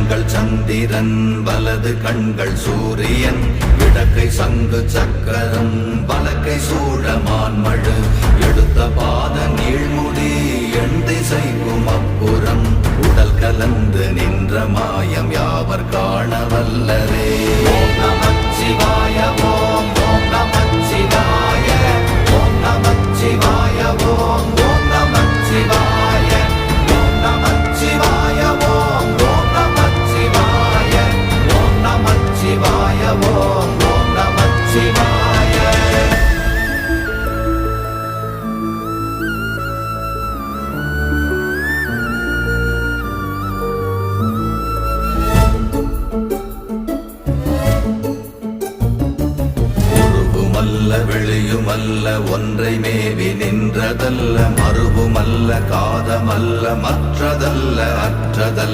கண்கள் சந்திரன் வலது கண்கள் சூரியன் இடக்கை சங்கு சக்கரம் வலக்கை சூழமான்மழு எடுத்த பாத நீழ்முடி எண் திசைக்கும் அப்புறம் உடல் கலந்து நின்ற மாயம் யாவர் காண வல்லரே. ஓம் நமச்சிவாய ஓம் ஓம் நமச்சிவாய ஓம் நமச்சிவாய ஓம் ஓம் நமச்சிவாய ஓம் நமச்சிவாய ஓம் ஓம் நமச்சிவாய ஓம் நமச்சிவாய ஓம் ஓம் நமச்சிவாய. வெளியுமல்ல ஒன்றை மேவி நின்றதல்ல மறுவுமல்ல காதமல்ல மற்றதல்ல அற்றதல்ல